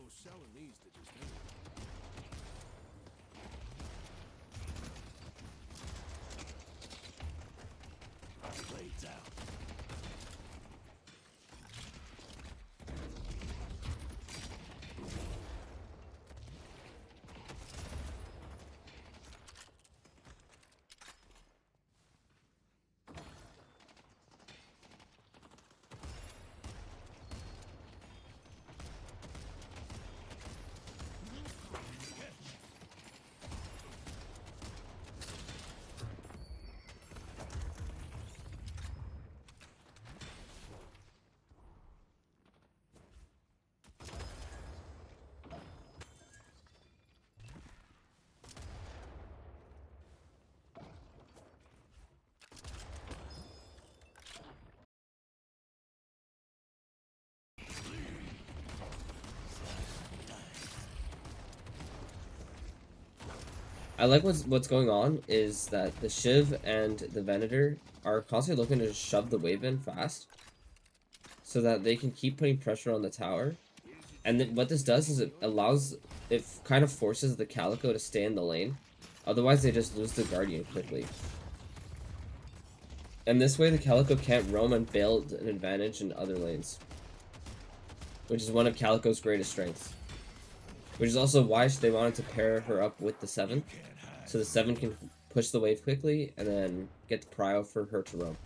selling these to just anyone. Blades out. I like what's going on is that the Shiv and the Venator are constantly looking to shove the wave in fast so that they can keep putting pressure on the tower. And then what this does is it kind of forces the Calico to stay in the lane. Otherwise, they just lose the Guardian quickly. And this way, the Calico can't roam and build an advantage in other lanes, which is one of Calico's greatest strengths. Which is also why they wanted to pair her up with the 7, so the 7 can push the wave quickly and then get the prio for her to roam.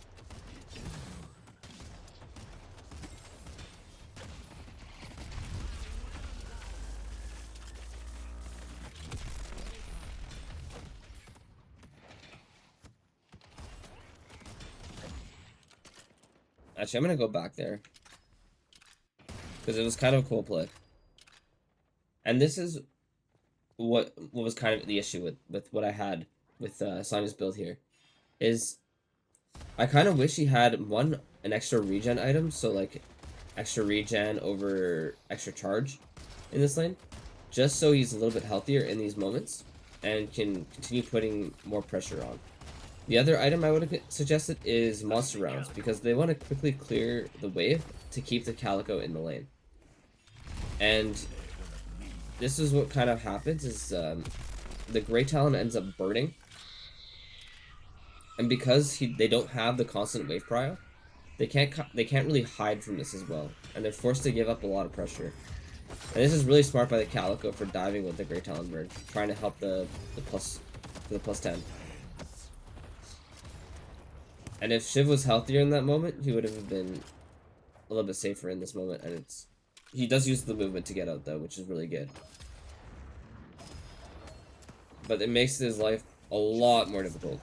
Actually, I'm gonna go back there because it was kind of a cool play. And this is what was kind of the issue with what I had with Sanya's build here is I kind of wish he had an extra regen item, so like extra regen over extra charge in this lane, just so he's a little bit healthier in these moments and can continue putting more pressure on. The other item I would have suggested is monster rounds, because they want to quickly clear the wave to keep the Calico in the lane. And this is what kind of happens is the Grey Talon ends up burning. And because they don't have the constant wave prio, they can't really hide from this as well. And they're forced to give up a lot of pressure. And this is really smart by the Calico for diving with the Grey Talon bird, trying to help the plus 10. And if Shiv was healthier in that moment, he would have been a little bit safer in this moment. And he does use the movement to get out though, which is really good. But it makes his life a lot more difficult.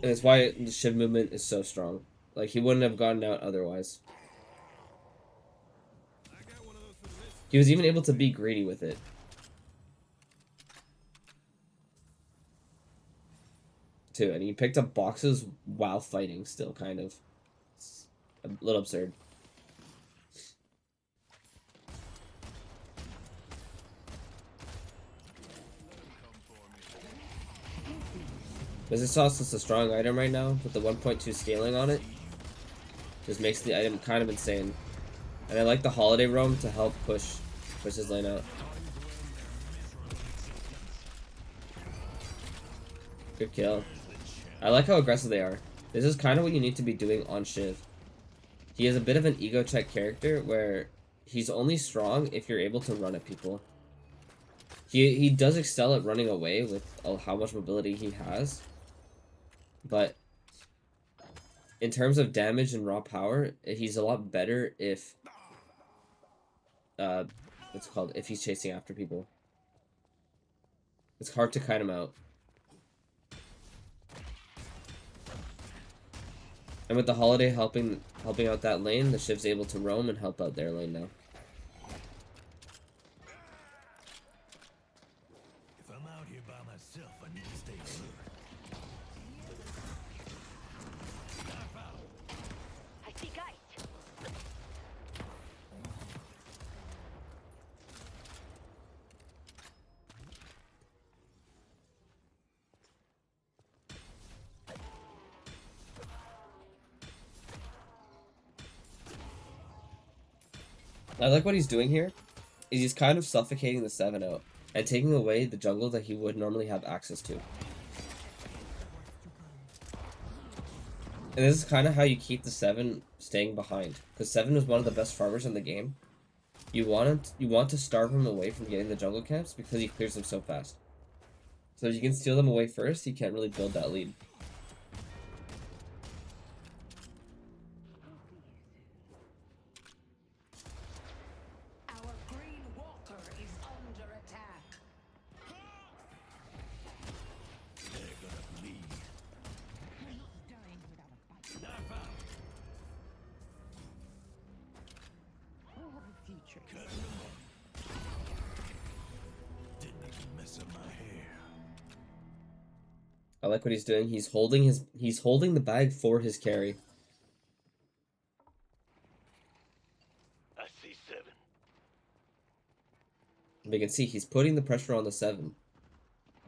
And it's why the Shiv movement is so strong. Like, he wouldn't have gotten out otherwise. He was even able to be greedy with it. Too, and he picked up boxes while fighting still, kind of. It's a little absurd. This sauce is a strong item right now, with the 1.2 scaling on it. Just makes the item kind of insane. And I like the holiday roam to help push his lane out. Good kill. I like how aggressive they are. This is kind of what you need to be doing on Shiv. He is a bit of an ego check character where he's only strong if you're able to run at people. He does excel at running away with how much mobility he has. But in terms of damage and raw power, he's a lot better if what's it called? If he's chasing after people. It's hard to kite him out. And with the holiday helping out that lane, the Shiv's able to roam and help out their lane now. If I'm out here by myself, I need to stay alert. I see guys. I like what he's doing here. Is he's kind of suffocating the 7 out and taking away the jungle that he would normally have access to. And this is kind of how you keep the 7 staying behind, because 7 is one of the best farmers in the game. You want to starve him away from getting the jungle camps because he clears them so fast. So if you can steal them away first, he can't really build that lead. Our green walker is under attack. They're gonna bleed. We're not dying without a fight. Knife out. We have a future. Cut him up. Didn't even mess up my hair. I like what he's doing. He's holding the bag for his carry. I see 7. And we can see he's putting the pressure on the 7.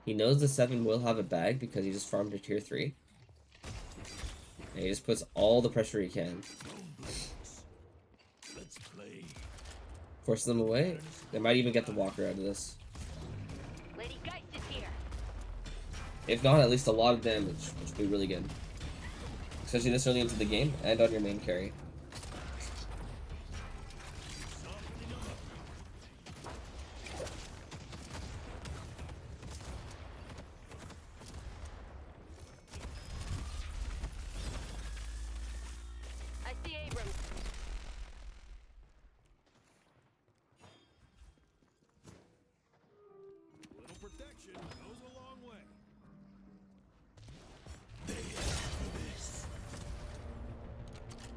He knows the 7 will have a bag because he just farmed a tier 3. And he just puts all the pressure he can. Let's play. Forces them away. They might even get the walker out of this. Lady Geist is here. If not, at least a lot of damage, which would be really good. Especially this early into the game and on your main carry. I see Abrams. Little protection goes a long way. They asked for this.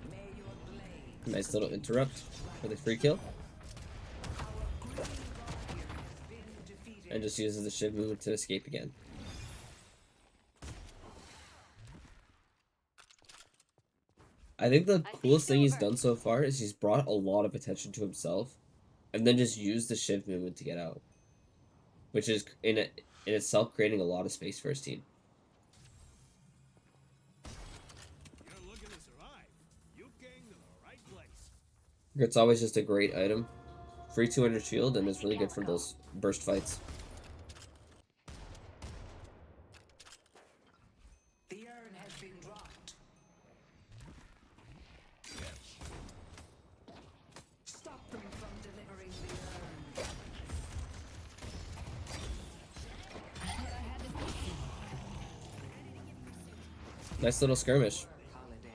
May your blade. Nice little interrupt for the free kill. Our green warrior has been defeated. And just uses the Shiv movement to escape again. I think the coolest thing he's done so far is he's brought a lot of attention to himself and then just used the Shiv movement to get out. Which is in itself creating a lot of space for his team. You're looking to survive. You came to the right place. It's always just a great item. Free 200 shield and is really good for those burst fights. The urn has been dropped. Stop them from delivering the urn. Nice little skirmish. Holiday.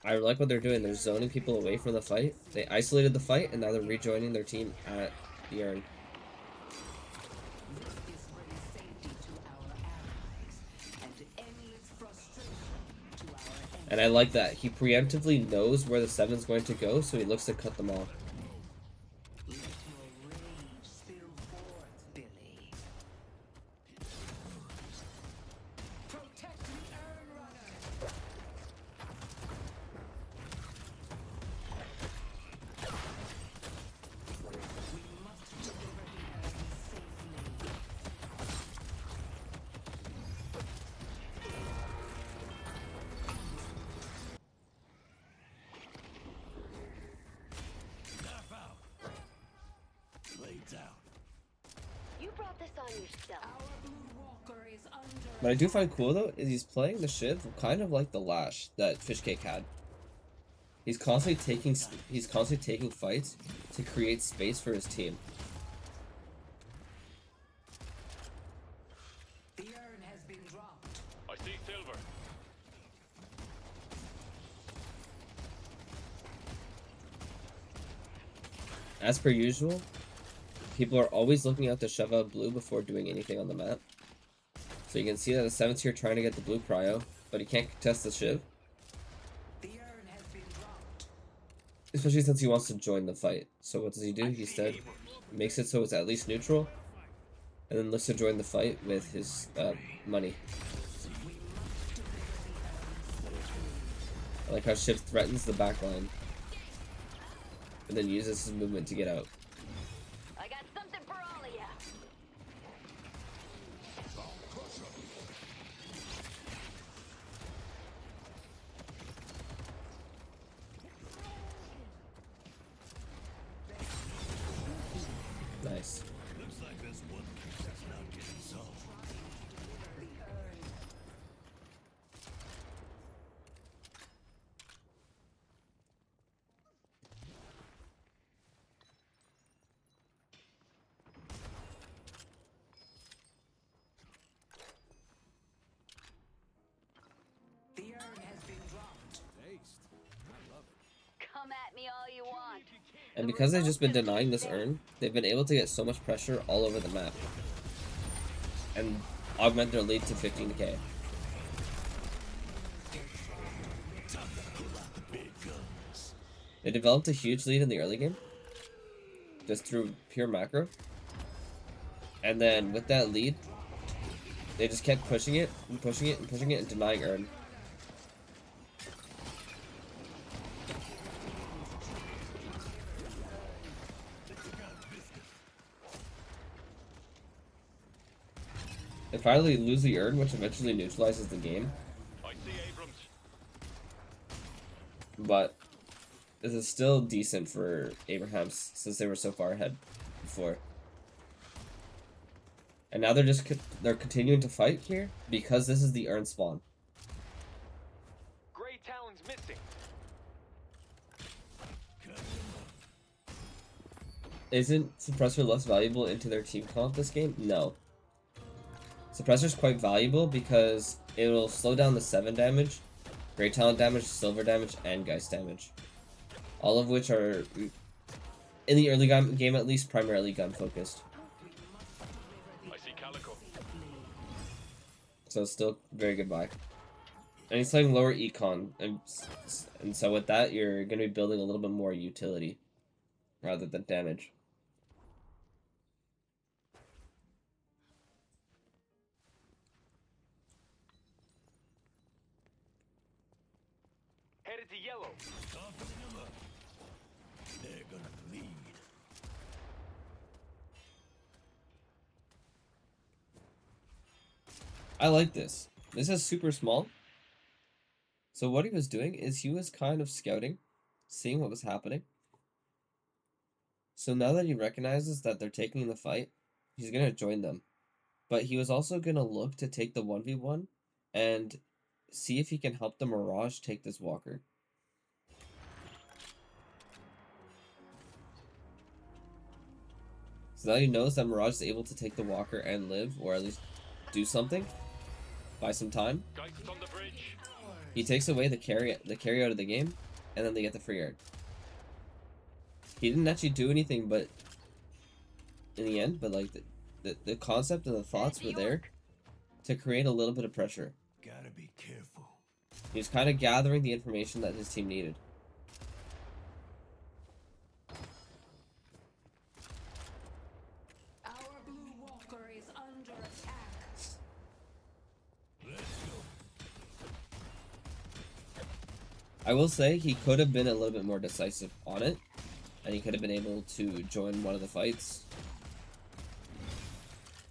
I like what they're doing. They're zoning people away from the fight. They isolated the fight and now they're rejoining their team at the urn. This brings safety to our allies and endless frustration to our enemies. And I like that. He preemptively knows where the 7's going to go, so he looks to cut them off. Let your rage spill forth, Billy. Protect the urn runner. We must deliver the urn safely. Knife out. Blades out. You brought this on yourself. Our blue walker is under. What I do find cool though is he's playing the Shiv kind of like the Lash that Fishcake had. He's constantly taking fights to create space for his team. The urn has been dropped. I see silver. As per usual, people are always looking out to shove out blue before doing anything on the map. So you can see that the 7's here trying to get the blue prio, but he can't contest the Shiv. The urn has been dropped. Especially since he wants to join the fight. So what does he do? He instead makes it so it's at least neutral, and then looks to join the fight with his money. I like how Shiv threatens the backline, and then uses his movement to get out. I got something for all of ya. Come at me all you want. And because they've just been denying this urn, they've been able to get so much pressure all over the map. And augment their lead to 15k. They developed a huge lead in the early game. Just through pure macro. And then with that lead, they just kept pushing it and pushing it and pushing it and denying urn. They finally lose the urn, which eventually neutralizes the game. I see Abrams. But this is still decent for Abrahams since they were so far ahead before. And now they're continuing to fight here because this is the urn spawn. Gray Talon's missing. Isn't Suppressor less valuable into their team comp this game? No. Suppressor's quite valuable because it will slow down the 7 damage, Great Talent damage, Silver damage, and Geist damage. All of which are, in the early game at least, primarily gun focused. I see Calico. So it's still very good buy. And he's playing lower econ, and so with that you're going to be building a little bit more utility rather than damage. Headed to yellow. They're gonna lead. I like this. This is super small. So what he was doing is he was kind of scouting, seeing what was happening. So now that he recognizes that they're taking the fight, he's going to join them. But he was also going to look to take the 1v1 and see if he can help the Mirage take this Walker. So now he knows that Mirage is able to take the Walker and live, or at least do something, buy some time. Geist's on the bridge. He takes away the carry out of the game, and then they get the free yard. He didn't actually do anything, but in the end, but like the concept and the thoughts were there to create a little bit of pressure. Gotta be careful. He was kind of gathering the information that his team needed. Our blue walker is under attack. Let's go. I will say he could have been a little bit more decisive on it, and he could have been able to join one of the fights.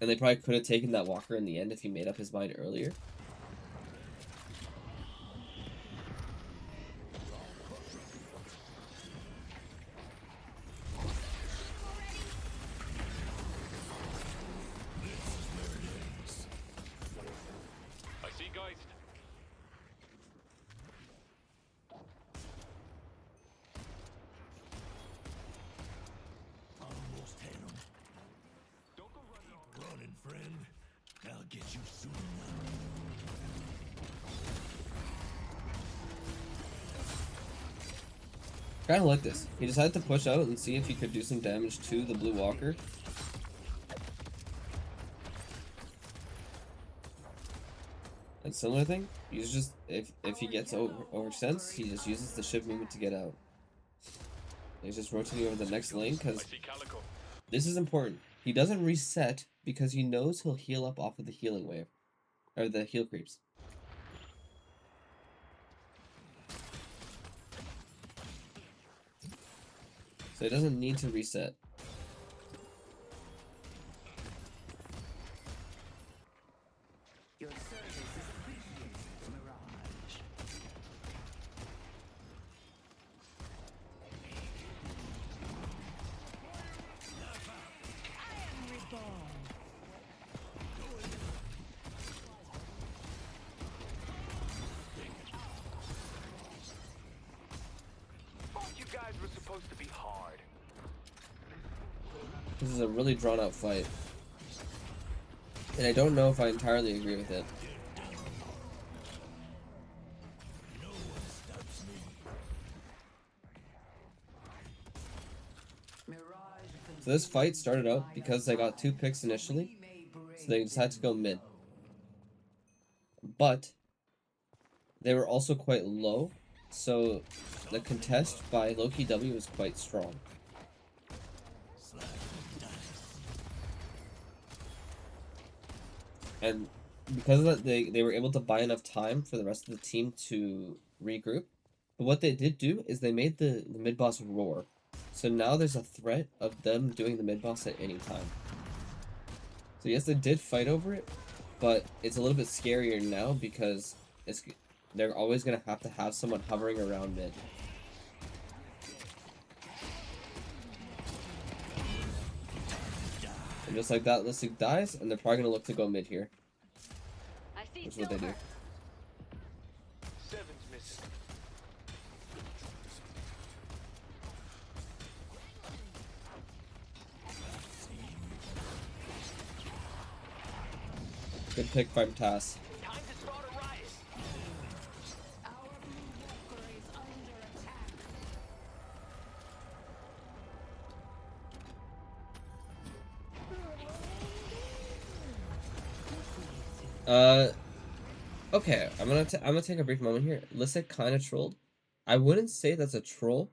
And they probably could have taken that Walker in the end if he made up his mind earlier. I see Geist. Almost had him. Don't go running. Running, friend. I'll get you soon enough. Kind of like this. He decided to push out and see if he could do some damage to the Blue Walker. And similar thing, he's just if he gets overextends, he just uses the Shiv movement to get out. He's just rotating over the next lane I because see Calico. this is important. He doesn't reset because he knows he'll heal up off of the healing wave, or the heal creeps. So he doesn't need to reset. Your service is appreciated, Mirage. I am reborn. Thought you guys were supposed to be hard. This is a really drawn out fight. And I don't know if I entirely agree with it. No one stops me. So this fight started out because they got 2 picks initially, so they decided to go mid. But they were also quite low, so the contest by Loki W was quite strong. And because of that, they were able to buy enough time for the rest of the team to regroup. But what they did do is they made the mid boss roar. So now there's a threat of them doing the mid boss at any time. So yes, they did fight over it, but it's a little bit scarier now because they're always going to have someone hovering around mid. And just like that, Listic dies, and they're probably going to look to go mid here. I see That's what they do. silver. Seven's missing. Good pick by Tass. Time to start a riot. Our blue walker is under attack. Okay, I'm gonna take a brief moment here. Listic kind of trolled. I wouldn't say that's a troll,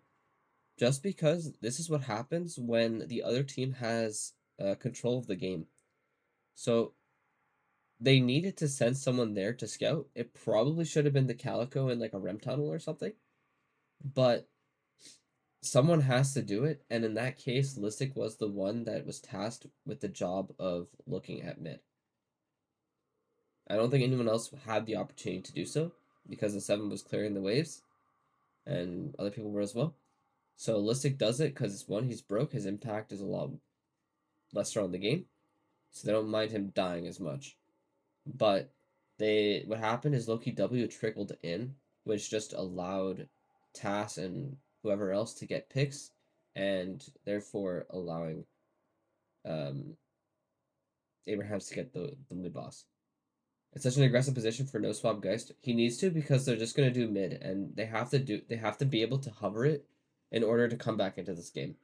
just because this is what happens when the other team has control of the game. So they needed to send someone there to scout. It probably should have been the Calico in like a REM tunnel or something, but someone has to do it, and in that case, Listic was the one that was tasked with the job of looking at mid. I don't think anyone else had the opportunity to do so because the 7 was clearing the waves and other people were as well. So Listic does it because one, he's broke, his impact is a lot lesser on the game, so they don't mind him dying as much. But what happened is Loki W trickled in, which just allowed Tass and whoever else to get picks, and therefore allowing Abrahams to get the mid boss. It's such an aggressive position for no swap Geist. He needs to because they're just gonna do mid, and they have to be able to hover it in order to come back into this game.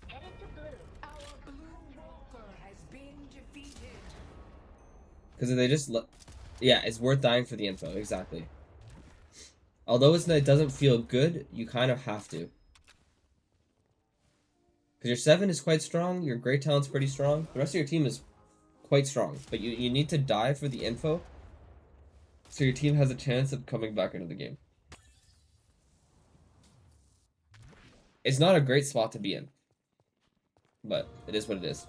Headed to blue. Our blue walker has been defeated. Because if they just yeah, it's worth dying for the info, exactly. Although it doesn't feel good, you kind of have to. Because your 7 is quite strong, your Great Talent's pretty strong, the rest of your team is quite strong, but you need to die for the info so your team has a chance of coming back into the game. It's not a great spot to be in, but it is what it is.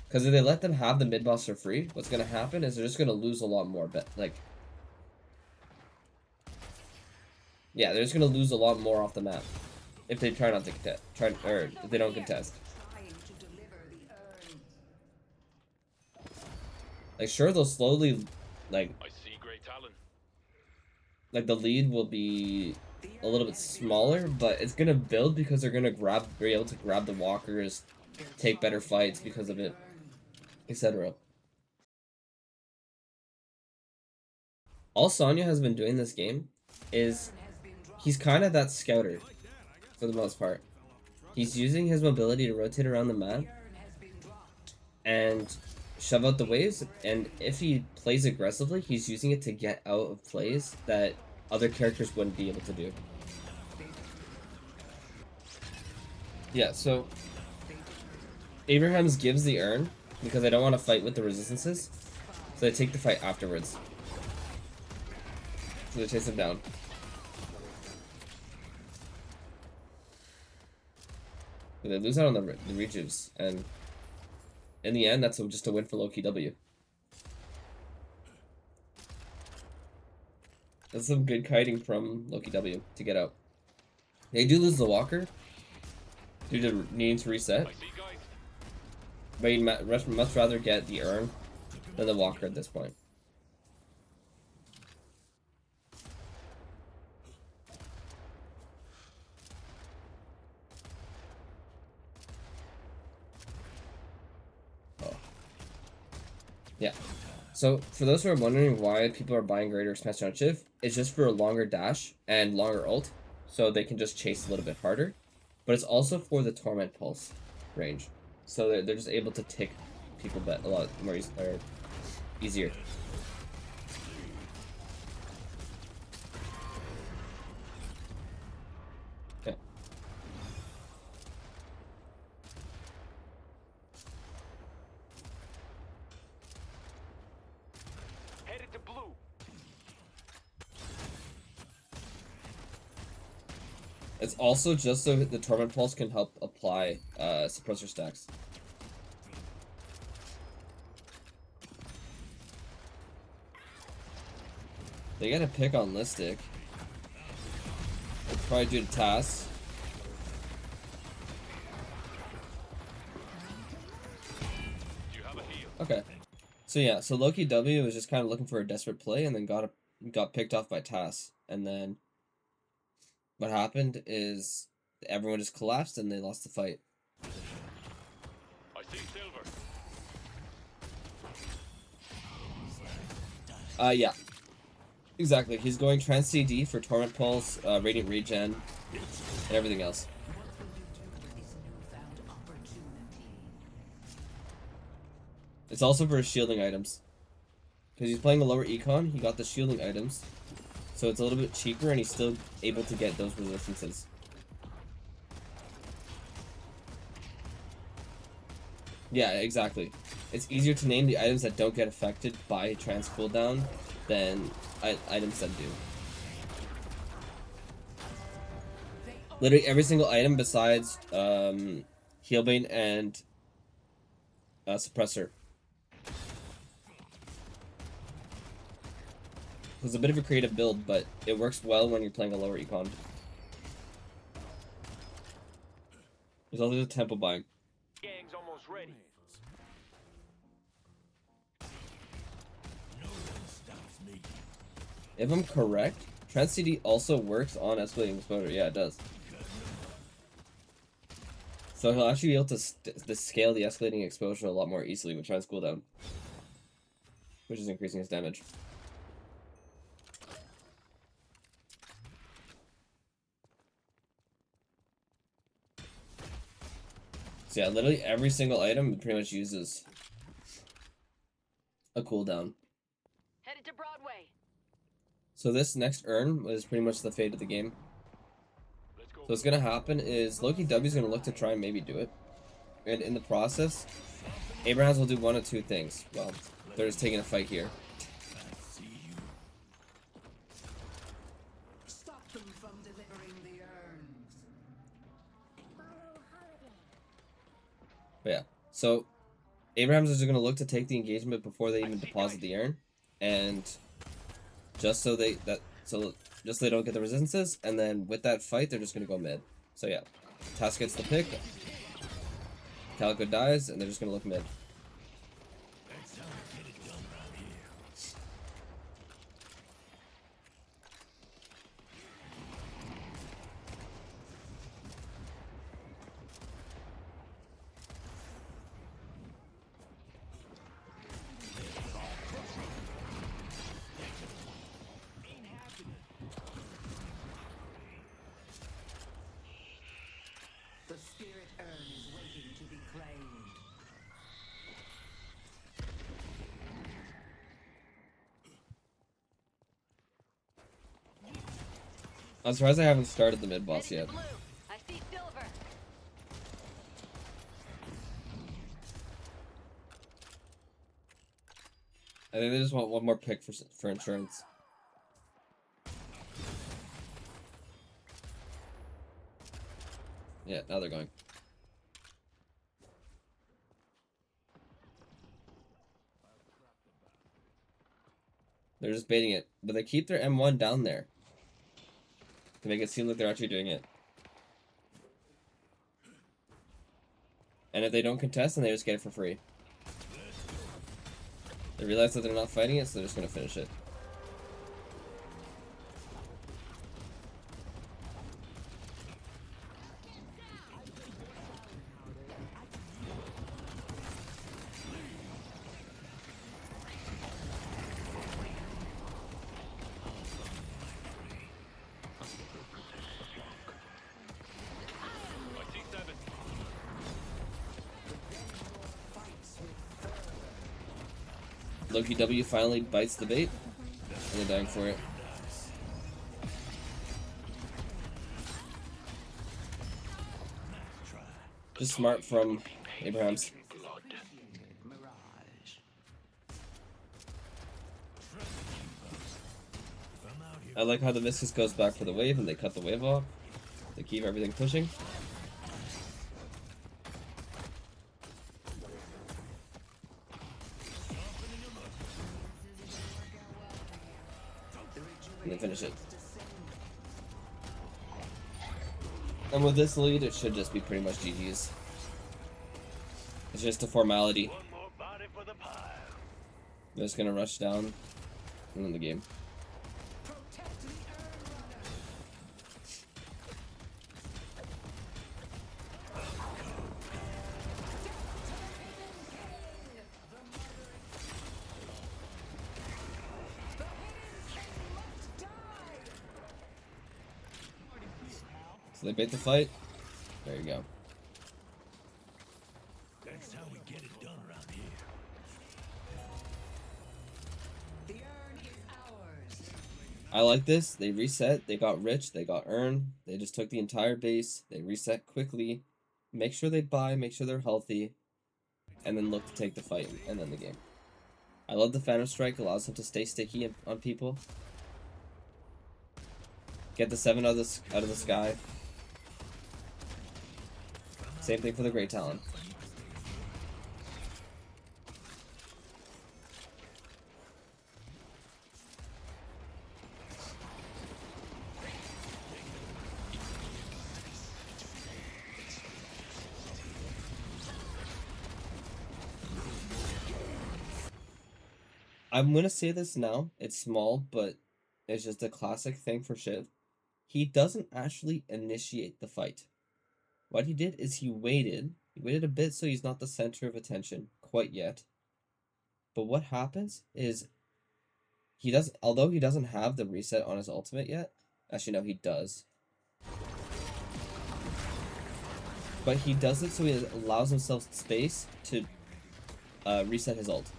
Because if they let them have the mid boss for free, what's going to happen is they're just going to lose a lot more. Yeah, they're just going to lose a lot more off the map if they try not to contest, or if they don't contest. Trying to deliver the urn. Like, sure, they'll slowly, I see great talent. like the lead will be a little bit smaller, but it's going to build because they're going to be able to grab the walkers, take better fights because of it, etc. All Sanya has been doing this game is he's kind of that scouter for the most part. He's using his mobility to rotate around the map and shove out the waves, and if he plays aggressively, he's using it to get out of plays that other characters wouldn't be able to do. Yeah, so Abrahams gives the urn because they don't want to fight with the resistances, so they take the fight afterwards. So they chase him down. But they lose out on the rejuves, and in the end, that's just a win for Loki W. That's some good kiting from Loki W to get out. They do lose the walker due to needing to reset, but you'd much rather get the urn than the walker at this point. Yeah. So for those who are wondering why people are buying greater expansion on Shiv, it's just for a longer dash and longer ult, so they can just chase a little bit harder. But it's also for the Torment Pulse range, so they're just able to tick people a lot more easier. Yeah. Headed to blue. It's also just so the Torment Pulse can help apply suppressor stacks. They got a pick on Listic. Probably due to tasks. You have a heal. Okay. So yeah, so Loki W was just kind of looking for a desperate play and then got picked off by Tass. And then what happened is everyone just collapsed and they lost the fight. I see silver. Yeah. Exactly. He's going Trans CD for Torment Pulse, Radiant Regen, and everything else. What will you do with this newfound opportunity? It's also for his shielding items. Because he's playing a lower econ, he got the shielding items. So it's a little bit cheaper and he's still able to get those resistances. Yeah, exactly. It's easier to name the items that don't get affected by trans cooldown than items that do. Literally every single item besides Healbane and Suppressor. It's a bit of a creative build, but it works well when you're playing a lower econ. There's also the tempo buying. Gang's almost ready. If I'm correct, Trans CD also works on escalating exposure. Yeah, it does. So he'll actually be able to scale the escalating exposure a lot more easily with Trans cooldown, which is increasing his damage. So yeah, literally every single item pretty much uses a cooldown. Headed to Broadway. So this next urn was pretty much the fate of the game. Let's go. So what's gonna happen is Loki W's gonna look to try and maybe do it. And in the process, Abrahams will do one of two things. Well, they're just taking a fight here. Stop them from delivering the urns. But yeah, so Abrahams is gonna look to take the engagement before they even deposit the urn, and just so they don't get the resistances, and then with that fight, they're just gonna go mid. So yeah, Task gets the pick, Calico dies, and they're just gonna look mid. The spirit urn is waiting to be claimed. I'm surprised I haven't started the mid boss Headed yet. to blue. I see silver. I think they just want one more pick for insurance. Yeah, now they're going. They're just baiting it, but they keep their M1 down there to make it seem like they're actually doing it. And if they don't contest, then they just get it for free. They realize that they're not fighting it, so they're just gonna finish it. Loki W finally bites the bait, and they're dying for it. Just smart from Abrahams. Mirage. I like how the Viscus goes back for the wave and they cut the wave off to keep everything pushing. And they finish it. And with this lead, it should just be pretty much GG's. It's just a formality. One more body for the pile. They're just gonna rush down and win the game. Protect the urn runner. So they bait the fight. There you go. That's how we get it done around here. The urn is ours. I like this. They reset. They got rich. They got earn. They just took the entire base. They reset quickly. Make sure they buy. Make sure they're healthy. And then look to take the fight and then the game. I love the Phantom Strike. Allows them to stay sticky on people. Get the 7 out of the sky. Same thing for the Great Talon. I'm gonna say this now. It's small, but it's just a classic thing for Shiv. He doesn't actually initiate the fight. What he did is he waited. He waited a bit so he's not the center of attention quite yet. But what happens is he doesn't, although he doesn't have the reset on his ultimate yet. Actually, no, he does. But he does it so he allows himself space to reset his ult.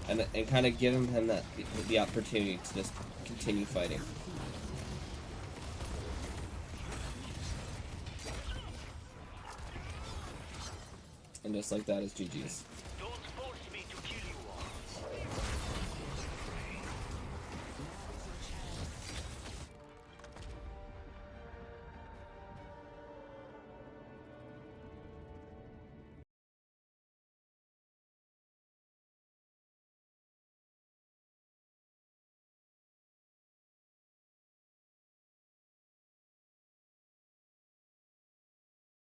And kind of give him that the opportunity to just continue fighting. And just like that is GG's.